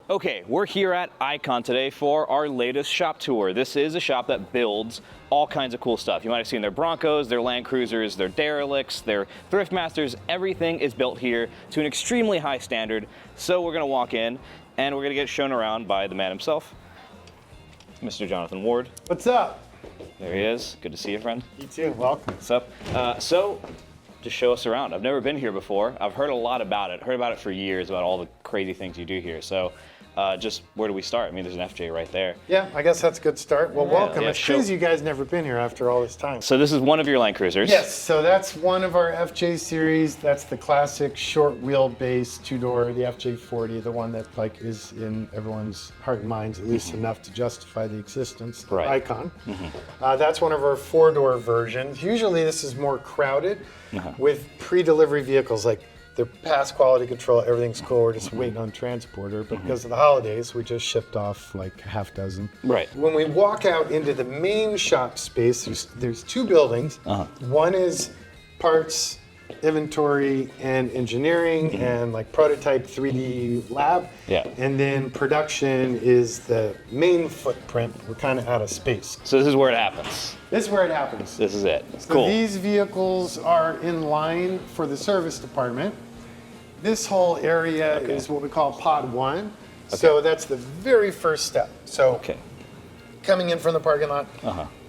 Okay, we're here at Icon today for our latest shop tour. This is a shop that builds all kinds of cool stuff. You might have seen their Broncos, their Land Cruisers, their Derelicts, their Thriftmasters. Everything is built here to an extremely high standard. So we're gonna walk in and we're gonna get shown around by the man himself, Mr. Jonathan Ward. What's up? There he is. Good to see you, friend. You too, welcome. What's up? So, just show us around. I've never been here before. I've heard a lot about it. Heard about it for years, about all the crazy things you do here. So, just where do we start? I mean, there's an FJ right there. Yeah, I guess that's a good start. Well, welcome. Yeah, it's crazy you guys never been here after all this time. So this is one of your Land Cruisers. Yes, so that's one of our FJ series. That's the classic short wheelbase two-door, the FJ40, the one that like is in everyone's heart and minds, at least enough to justify the existence of Icon. That's one of our four-door versions. Usually this is more crowded with pre-delivery vehicles, like they're past quality control, everything's cool, we're just waiting on transporter, but because of the holidays, we just shipped off like a half dozen. Right. When we walk out into the main shop space, there's two buildings. One is parts, inventory, and engineering, and like prototype 3D lab. Yeah. And then production is the main footprint. We're kind of out of space. So this is where it happens. This is where it happens. This is it. So Cool. these vehicles are in line for the service department. This whole area is what we call pod one. So that's the very first step. So coming in from the parking lot,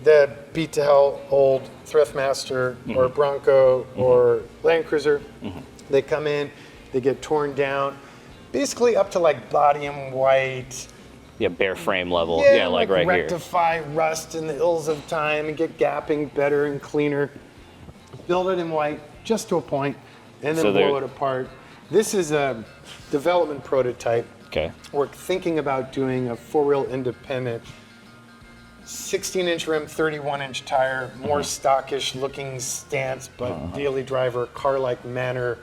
the beat to hell old Thriftmaster or Bronco or Land Cruiser, they come in, they get torn down, basically up to like bodium white. Yeah, bare frame level. Yeah, like right here. rectify rust and the ills of time and get gapping better and cleaner. Build it in white just to a point, and then blow it apart. This is a development prototype. Okay. We're thinking about doing a four-wheel independent 16-inch rim, 31-inch tire, more stockish looking stance, but daily driver, car-like manner,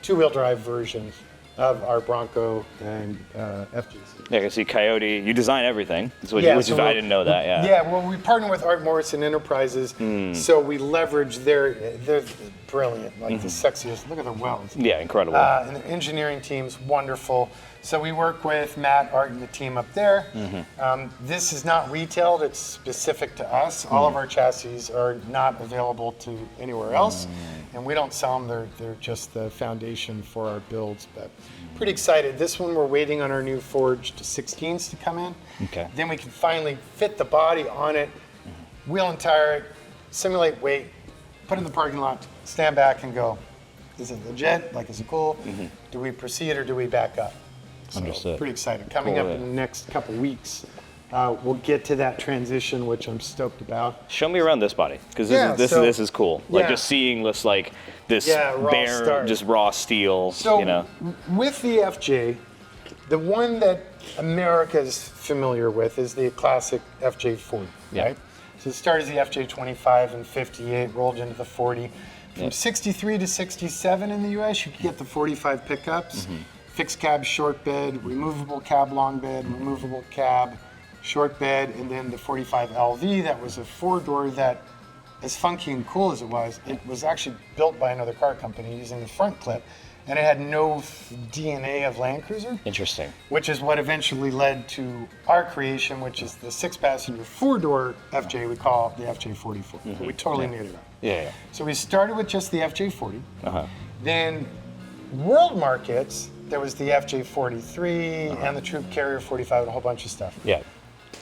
two-wheel drive version of our Bronco and FJs. Yeah, I can see Coyote. You design everything. That's what Yeah, I didn't know that. Yeah. Yeah, well, we partner with Art Morrison Enterprises, so we leverage they're brilliant, like the sexiest. Look at their welds. Yeah, incredible. And the engineering team's wonderful. So we work with Matt, Art, and the team up there. This is not retailed, it's specific to us. All of our chassis are not available to anywhere else, and we don't sell them, they're just the foundation for our builds. But pretty excited. This one we're waiting on our new forged 16s to come in. Okay. Then we can finally fit the body on it, wheel and tire it, simulate weight, put it in the parking lot, stand back and go, is it legit? Like, is it cool? Do we proceed or do we back up? So, Understood. pretty excited. Coming up in the next couple weeks, we'll get to that transition, which I'm stoked about. Show me around this body, because this is cool. Like just seeing this bare, just raw steel. So with the FJ, the one that America is familiar with is the classic FJ40, right? So it started as the FJ25 and 58, rolled into the 40. From 63 to 67 in the US, you could get the 45 pickups. Fixed cab, short bed, removable cab, long bed, removable cab, short bed, and then the 45 LV that was a four-door that, as funky and cool as it was actually built by another car company using the front clip, and it had no DNA of Land Cruiser. Interesting. Which is what eventually led to our creation, which is the six-passenger four-door FJ we call the FJ40. We totally made it up. Yeah. So we started with just the FJ40. Then world markets, there was the FJ43 and the Troop Carrier 45 and a whole bunch of stuff. Yeah.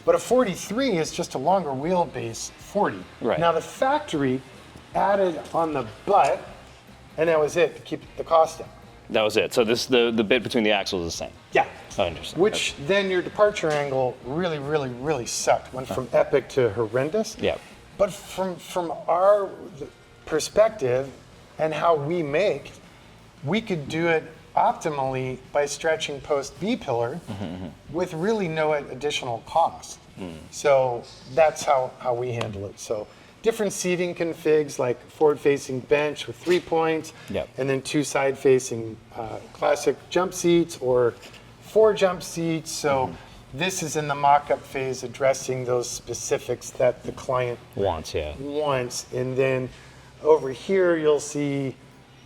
But a 43 is just a longer wheelbase 40. Right. Now the factory added on the butt, and that was it to keep the cost down. That was it. So the bit between the axles is the same. Yeah. I understand. Which then your departure angle really, really, really sucked. Went from epic to horrendous. Yeah. But from our perspective and how we make, we could do it optimally by stretching post B-pillar with really no additional cost. So that's how we handle it. So different seating configs, like forward-facing bench with 3 points, and then two side-facing classic jump seats or 4 jump seats. So this is in the mock-up phase, addressing those specifics that the client wants. And then over here, you'll see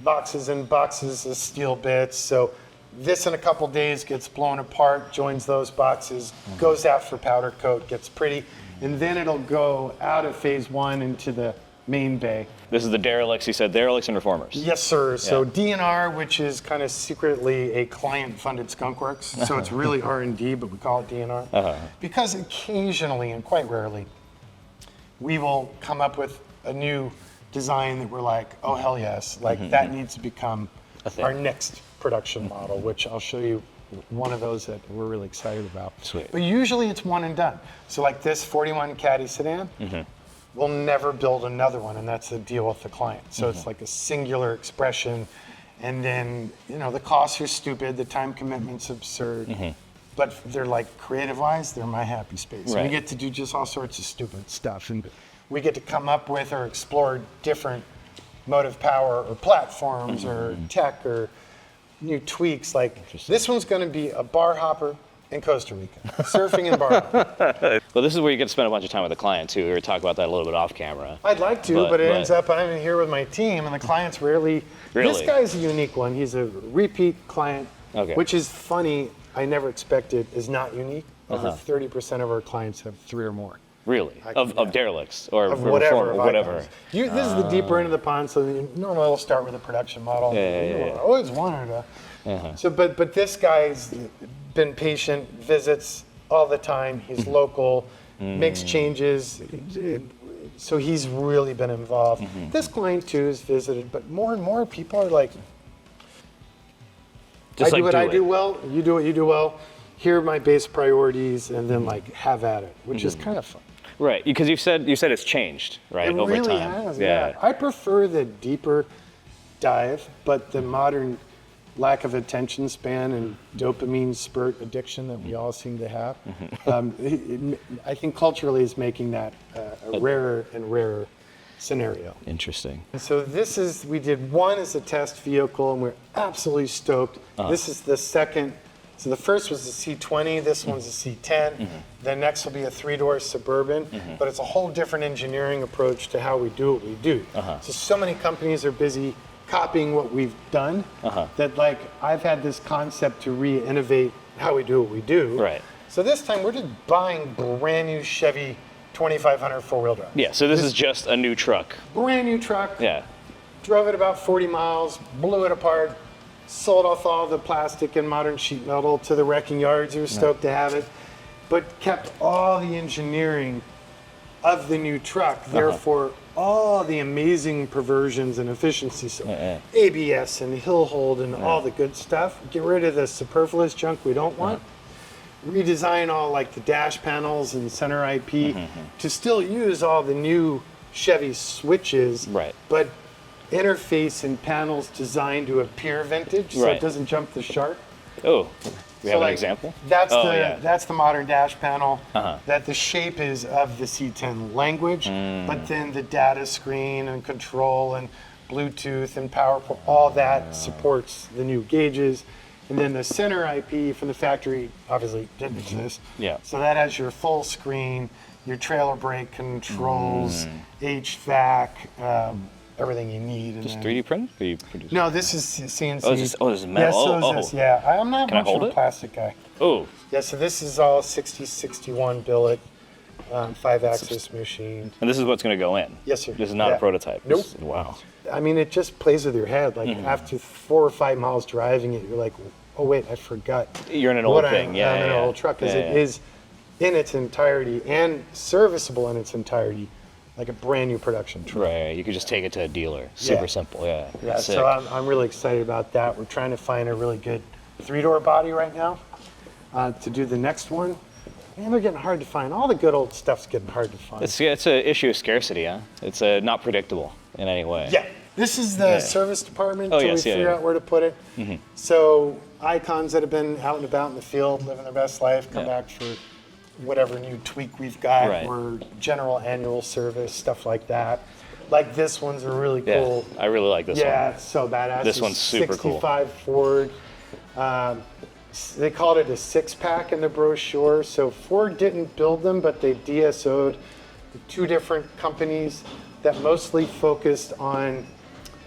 boxes and boxes of steel bits. So This in a couple days gets blown apart, joins those boxes, goes out for powder coat, gets pretty, and then it'll go out of phase 1 into the main bay. This is the derelicts, you said, derelicts and reformers. Yes, sir. So DNR, which is kind of secretly a client-funded skunkworks, so it's really R&D, but we call it DNR. Because occasionally, and quite rarely, we will come up with a new design that we're like, oh, hell yes, like that needs to become our next production model, which I'll show you one of those that we're really excited about. Sweet. But usually it's one and done. So like this 41 Caddy sedan, we'll never build another one, and that's the deal with the client. So it's like a singular expression, and then, you know, the costs are stupid, the time commitment's absurd, but they're like, creative-wise, they're my happy space. Right. We get to do just all sorts of stupid stuff, and we get to come up with or explore different motive power or platforms or tech or new tweaks. Like this one's going to be a bar hopper in Costa Rica, surfing and bar hopping. Well, this is where you get to spend a bunch of time with the client too. We were talking about that a little bit off camera. I'd like to, but it ends up I'm in here with my team, and the clients rarely. This guy's a unique one. He's a repeat client, which is funny. I never expected is not unique. Over 30% of our clients have 3 or more. Really? Of derelicts or of whatever. Whatever. This is the deeper end of the pond, so normally we'll start with a production model. I always wanted to. So, but this guy's been patient, visits all the time. He's local, makes changes. So he's really been involved. This client too has visited, but more and more people are like, I do what I do well, you do what you do well. Here are my base priorities, and then like have at it, which is kind of fun. Right, because you said it's changed, right, it over really time. Has, yeah. I prefer the deeper dive, but the modern lack of attention span and dopamine spurt addiction that we all seem to have, I think culturally is making that a rarer and rarer scenario. Interesting. And so we did one as a test vehicle, and we're absolutely stoked. This is the second. So the first was the C20, this one's the C10. The next will be a 3-door Suburban, but it's a whole different engineering approach to how we do what we do. So many companies are busy copying what we've done that like I've had this concept to re-innovate how we do what we do. Right. So this time we're just buying brand new Chevy 2500 4-wheel drive. Yeah, so this is just a new truck. Brand new truck. Yeah. Drove it about 40 miles, blew it apart, sold off all the plastic and modern sheet metal to the wrecking yards. They were stoked to have it, but kept all the engineering of the new truck. Therefore, all the amazing perversions and efficiencies. So ABS and hill hold and all the good stuff. Get rid of the superfluous junk we don't want. Redesign all like the dash panels and center IP to still use all the new Chevy switches, but interface and panels designed to appear vintage, so it doesn't jump the shark. Oh, we have an example? That's the modern dash panel. That the shape is of the C10 language, but then the data screen and control and Bluetooth and power, all that supports the new gauges. And then the center IP from the factory obviously didn't exist. So that has your full screen, your trailer brake controls, HVAC, everything you need. Just 3D print? Or you produce? No, this is CNC. This is metal. I'm not Can I much hold of a it? plastic guy. Oh. Yeah, so this is all 6061 billet, 5-axis machine. And this is what's going to go in? Yes, sir. This is not a prototype? Nope. Wow. I mean, it just plays with your head. Like after 4 or 5 miles driving it, you're like, oh wait, I forgot. You're in an old thing. I'm in an old truck, because it is in its entirety and serviceable in its entirety, like a brand new production truck. Right, you could just take it to a dealer. Super simple, Yeah, so I'm really excited about that. We're trying to find a really good 3-door body right now to do the next one. And they're getting hard to find. All the good old stuff's getting hard to find. It's an issue of scarcity, huh? It's not predictable in any way. Yeah, this is the service department until we figure out where to put it. So icons that have been out and about in the field, living their best life, come back for whatever new tweak we've got, or general annual service, stuff like that. Like this one's a really cool. I really like this one. Yeah, it's so badass. This one's super cool. 65 Ford. They called it a 6-pack in the brochure. So Ford didn't build them, but they DSO'd 2 different companies that mostly focused on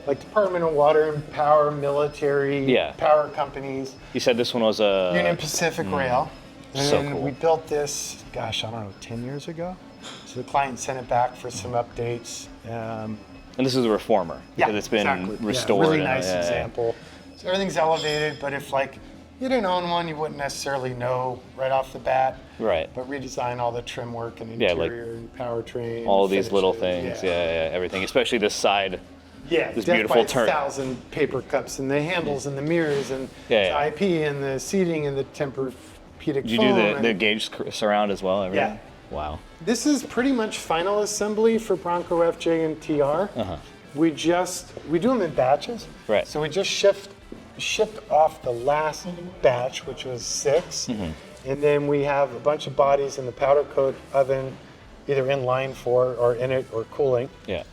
like Department of Water and Power, military, power companies. You said this one was a Union Pacific Rail. And so then cool. we built this, gosh, I don't know, 10 years ago. So the client sent it back for some updates. And this is a reformer. Yeah, it's been exactly. restored. Yeah, really nice example. So everything's elevated, but if like you didn't own one, you wouldn't necessarily know right off the bat. Right. But redesign all the trim work and interior and powertrain. All these little things. Yeah, everything. Especially this side. Yeah, this death beautiful by turn. 1,000 paper cups and the handles and the mirrors and the IP and the seating and the Tempur-Pedic foam. Did you do the gauge surround as well? Everything? Yeah. Wow. This is pretty much final assembly for Bronco, FJ, and TR. We do them in batches. Right. So we just shipped off the last batch, which was 6. And then we have a bunch of bodies in the powder coat oven, either in line for or in it or cooling. Yeah.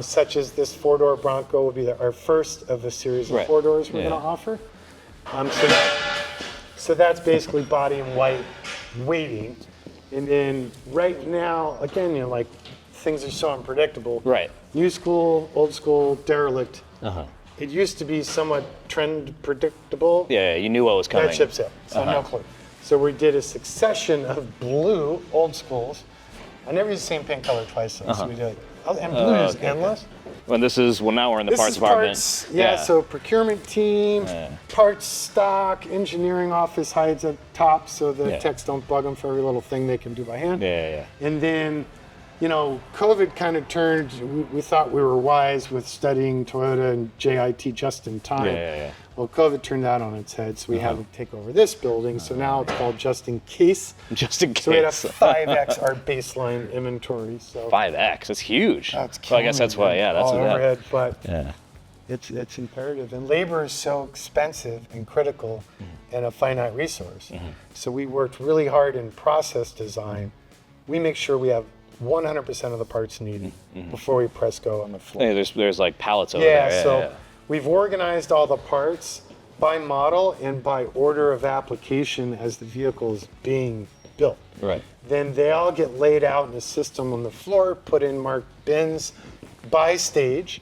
Such as this 4-door Bronco will be our first of a series of 4-doors we're going to offer. So that's basically body in white waiting. And then right now, again, like things are so unpredictable. Right. New school, old school, derelict. It used to be somewhat trend predictable. Yeah, you knew what was coming. That ships out, so no clue. So we did a succession of blue old schools. I never used the same paint color twice, though, so we did. And blue is endless. Well, now we're in the parts department. Parts, so procurement team, parts stock, engineering office hides up top so the techs don't bug them for every little thing they can do by hand. And then, COVID kind of turned, we thought we were wise with studying Toyota and JIT just in time. Well, COVID turned that on its head, so we had to take over this building. So now it's called Just in Case. Just in case. So we had a 5X our baseline inventory. So 5X, that's huge. That's well, I guess that's why, that's all what overhead, but it's imperative. And labor is so expensive and critical and a finite resource. So we worked really hard in process design. We make sure we have 100% of the parts needed before we press go on the floor. Yeah, there's like pallets over there. So we've organized all the parts by model and by order of application as the vehicle is being built. Right. Then they all get laid out in a system on the floor, put in marked bins by stage,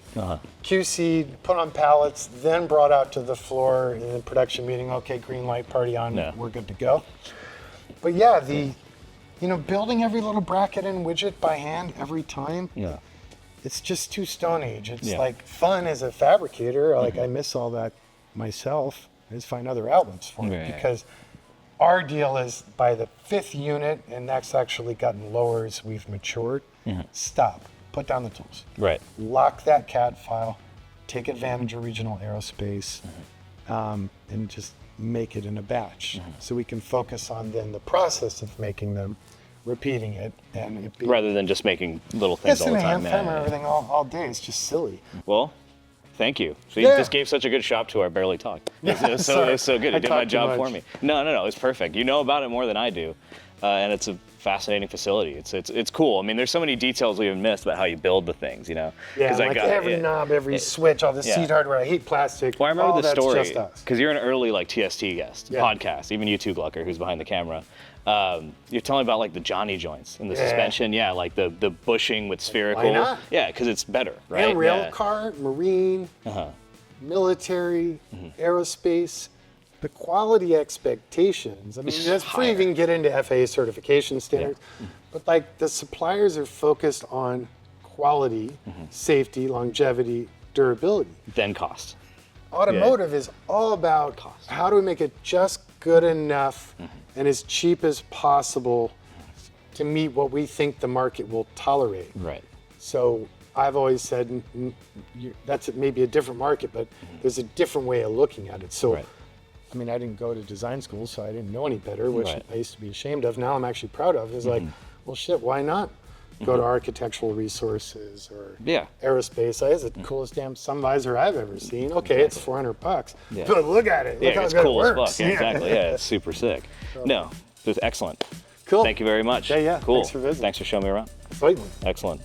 QC, put on pallets, then brought out to the floor in the production meeting. Okay, green light, party on, we're good to go. But building every little bracket and widget by hand every time, it's just too Stone Age. It's like fun as a fabricator. Like I miss all that myself. I just find other outlets for it because our deal is by the 5th unit, and that's actually gotten lower as we've matured. Stop. Put down the tools. Right. Lock that CAD file. Take advantage of regional aerospace, and just make it in a batch, so we can focus on then the process of making them, repeating it, and it be rather than just making little things all the time. Hammer everything all day. It's just silly. Well, thank you. So you just gave such a good shop tour. I barely talked. It was so good. You did my job for me. No, it's perfect. You know about it more than I do, and it's a fascinating facility. It's cool. I mean, there's so many details we have missed about how you build the things, Yeah, like every knob, every switch, all the seat hardware. I hate plastic. Well, I remember the story because you're an early TST guest podcast. Even you too, Glucker, who's behind the camera. You're telling about like the Johnny joints and the suspension. Yeah, like the bushing with spherical. Why not? Yeah, because it's better, right? And rail car, marine, military, aerospace. The quality expectations. I mean, that's before you even get into FAA certification standards. But like the suppliers are focused on quality, safety, longevity, durability. Then cost. Automotive is all about cost. How do we make it just good enough and as cheap as possible to meet what we think the market will tolerate. Right. So I've always said that's maybe a different market, but there's a different way of looking at it. So. I mean, I didn't go to design school, so I didn't know any better, which I used to be ashamed of. Now I'm actually proud of. It's like, well, shit, why not go to architectural resources or aerospace? It's the coolest damn sun visor I've ever seen. Okay, it's $400, but look at it. Look how it's good cool it works. as fuck. Exactly. Yeah, it's super sick. No, it was excellent. Cool. Thank you very much. Yeah. Cool. Thanks for visiting. Thanks for showing me around. Sweet. Excellent.